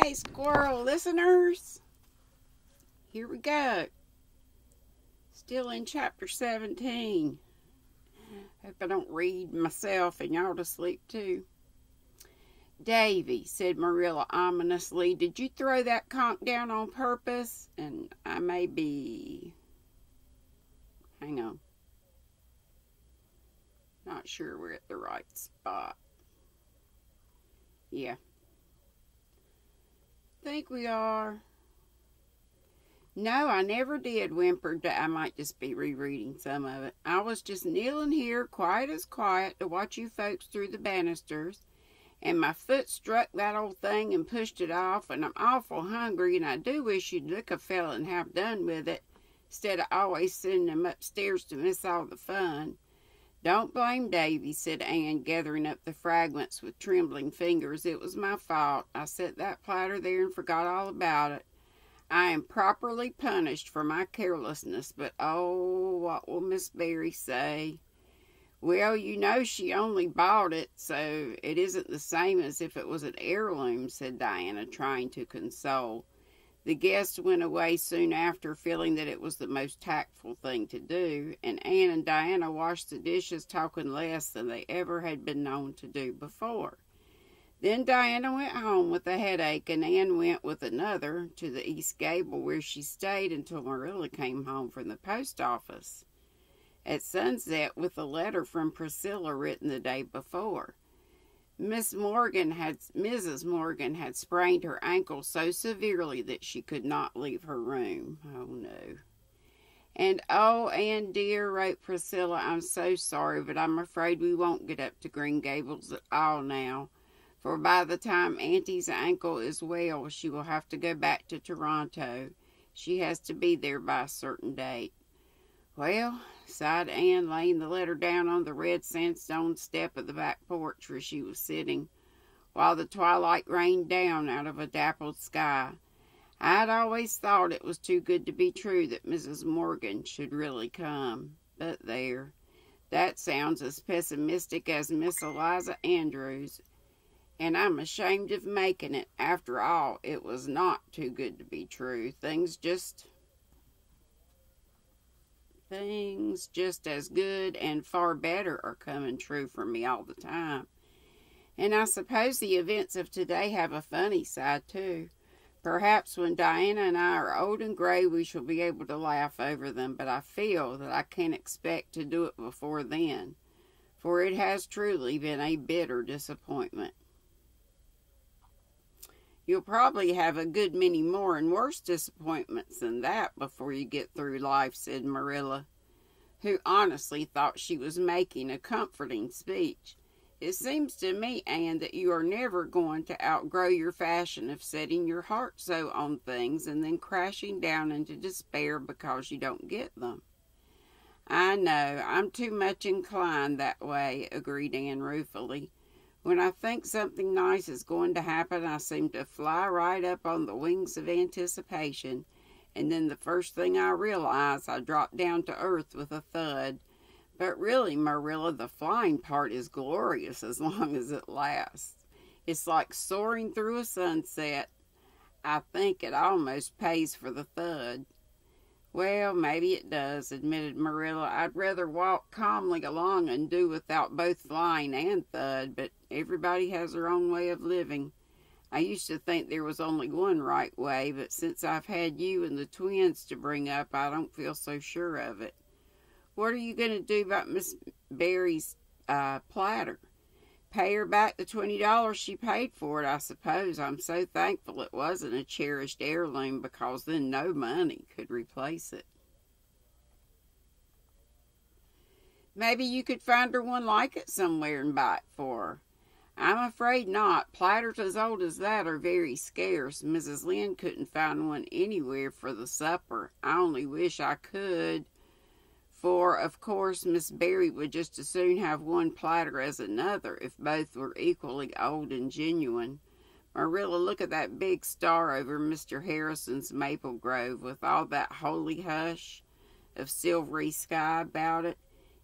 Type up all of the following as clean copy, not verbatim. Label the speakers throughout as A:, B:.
A: Okay, squirrel listeners, here we go. Still in chapter 17. Hope I don't read myself and y'all to sleep too. Davy, said Marilla ominously, did you throw that conch down on purpose? And I may be... Hang on. Not sure we're at the right spot. Yeah. Think we are. No, I never did, whimpered. I might just be rereading some of it. I was just kneeling here, quiet as quiet, to watch you folks through the banisters, and my foot struck that old thing and pushed it off, and I'm awful hungry, and I do wish you'd lick a fella and have done with it, instead of always sending him upstairs to miss all the fun. Don't blame Davy, said Anne, gathering up the fragments with trembling fingers. It was my fault. I set that platter there and forgot all about it. I am properly punished for my carelessness, but oh, what will Miss Barry say? Well, you know she only bought it, so it isn't the same as if it was an heirloom, said Diana, trying to console. The guests went away soon after, feeling that it was the most tactful thing to do, and Anne and Diana washed the dishes, talking less than they ever had been known to do before. Then Diana went home with a headache, and Anne went with another to the East Gable, where she stayed until Marilla came home from the post office at sunset with a letter from Priscilla written the day before. Mrs. Morgan had sprained her ankle so severely that she could not leave her room. Oh, no. And, oh, Anne dear, wrote Priscilla, I'm so sorry, but I'm afraid we won't get up to Green Gables at all now. For by the time Auntie's ankle is well, she will have to go back to Toronto. She has to be there by a certain date. Well, sighed Anne, laying the letter down on the red sandstone step of the back porch where she was sitting, while the twilight rained down out of a dappled sky. I'd always thought it was too good to be true that Mrs. Morgan should really come. But there, that sounds as pessimistic as Miss Eliza Andrews, and I'm ashamed of making it. After all, it was not too good to be true. Things just as good and far better are coming true for me all the time. And I suppose the events of today have a funny side, too. Perhaps when Diana and I are old and gray, we shall be able to laugh over them, but I feel that I can't expect to do it before then, for it has truly been a bitter disappointment. You'll probably have a good many more and worse disappointments than that before you get through life, said Marilla, who honestly thought she was making a comforting speech. It seems to me, Anne, that you are never going to outgrow your fashion of setting your heart so on things and then crashing down into despair because you don't get them. I know, I'm too much inclined that way, agreed Anne ruefully. When I think something nice is going to happen, I seem to fly right up on the wings of anticipation, and then the first thing I realize, I drop down to earth with a thud. But really, Marilla, the flying part is glorious as long as it lasts. It's like soaring through a sunset. I think it almost pays for the thud. Well, maybe it does, admitted Marilla. I'd rather walk calmly along and do without both flying and thud, but everybody has their own way of living. I used to think there was only one right way, but since I've had you and the twins to bring up, I don't feel so sure of it. What are you going to do about Miss Barry's platter? Pay her back the $20 she paid for it, I suppose. I'm so thankful it wasn't a cherished heirloom, because then no money could replace it. Maybe you could find her one like it somewhere and buy it for her. I'm afraid not. Platters as old as that are very scarce. Mrs. Lynde couldn't find one anywhere for the supper. I only wish I could. For, of course, Miss Barry would just as soon have one platter as another if both were equally old and genuine. Marilla, look at that big star over Mr. Harrison's maple grove with all that holy hush of silvery sky about it.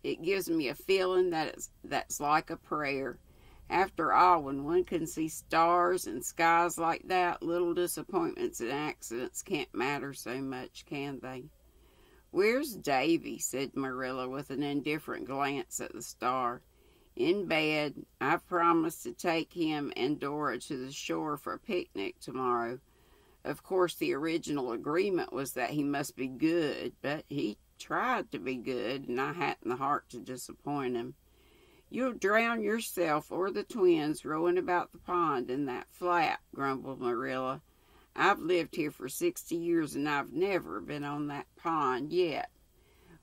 A: It gives me a feeling that's like a prayer. After all, when one can see stars and skies like that, little disappointments and accidents can't matter so much, can they? "Where's Davy?" said Marilla with an indifferent glance at the star. "In bed. I've promised to take him and Dora to the shore for a picnic tomorrow. Of course, the original agreement was that he must be good, but he tried to be good, and I hadn't the heart to disappoint him." "You'll drown yourself or the twins rowing about the pond in that flat," grumbled Marilla. "I've lived here for 60 years and I've never been on that pond yet."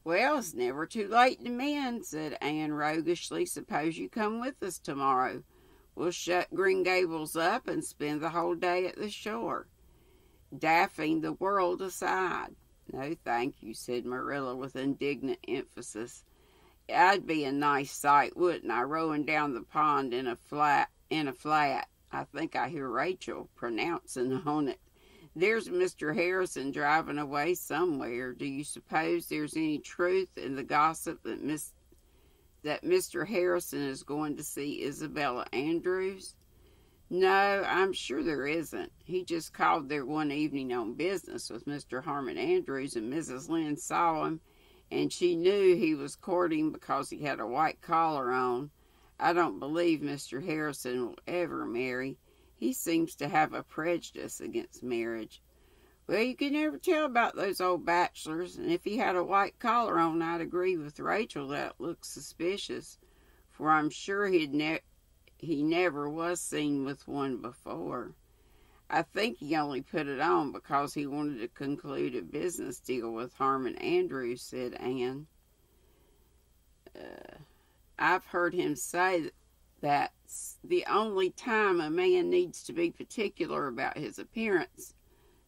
A: "Well, it's never too late to mend," said Anne roguishly. "Suppose you come with us tomorrow. We'll shut Green Gables up and spend the whole day at the shore, daffing the world aside." "No, thank you," said Marilla with indignant emphasis. "I'd be a nice sight, wouldn't I, rowing down the pond in a flat. I think I hear Rachel pronouncing on it. There's Mr. Harrison driving away somewhere. Do you suppose there's any truth in the gossip that Mr. Harrison is going to see Isabella Andrews?" "No, I'm sure there isn't. He just called there one evening on business with Mr. Harmon Andrews, and Mrs. Lynde saw him, and she knew he was courting because he had a white collar on. I don't believe Mr. Harrison will ever marry. He seems to have a prejudice against marriage." "Well, you can never tell about those old bachelors, and if he had a white collar on, I'd agree with Rachel that it looks suspicious, for I'm sure he never was seen with one before. I think he only put it on because he wanted to conclude a business deal with Harmon Andrews," said Anne. "I've heard him say that's the only time a man needs to be particular about his appearance,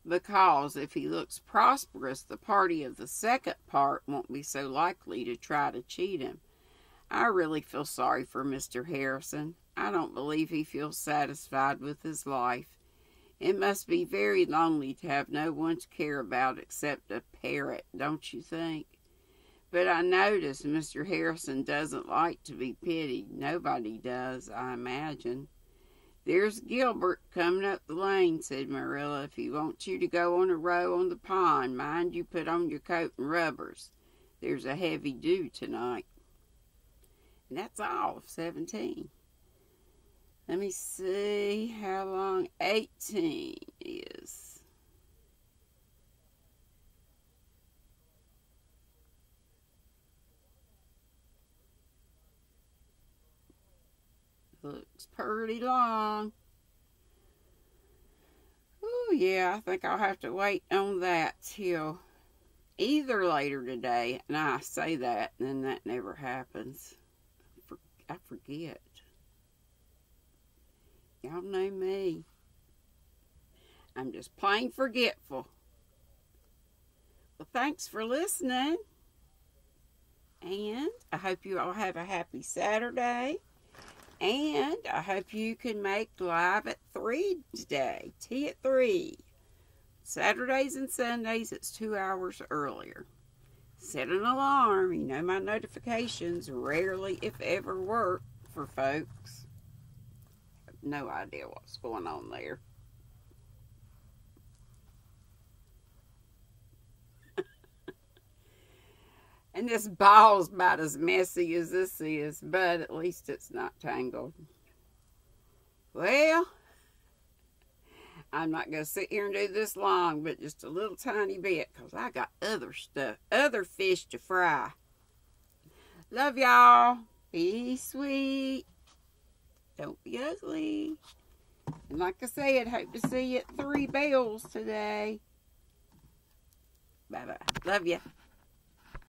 A: because if he looks prosperous, the party of the second part won't be so likely to try to cheat him. I really feel sorry for Mr. Harrison. I don't believe he feels satisfied with his life. It must be very lonely to have no one to care about except a parrot, don't you think? But I notice Mr. Harrison doesn't like to be pitied. Nobody does, I imagine." "There's Gilbert coming up the lane," said Marilla. "If he wants you to go on a row on the pond, mind you put on your coat and rubbers. There's a heavy dew tonight." And that's all of 17. Let me see how long 18 is. Looks pretty long. Oh, yeah, I think I'll have to wait on that till either later today. And I say that, and then that never happens. I forget. Y'all know me. I'm just plain forgetful. Well, thanks for listening. And I hope you all have a happy Saturday. And I hope you can make live at 3 today. Tea at 3. Saturdays and Sundays, it's 2 hours earlier. Set an alarm. You know my notifications rarely, if ever, work for folks. No idea what's going on there. And this ball's about as messy as this is, but at least it's not tangled. Well, I'm not going to sit here and do this long, but just a little tiny bit, because I got other stuff, other fish to fry. Love y'all. Be sweet. Don't be ugly. And like I said, hope to see you at 3 bells today. Bye-bye. Love ya.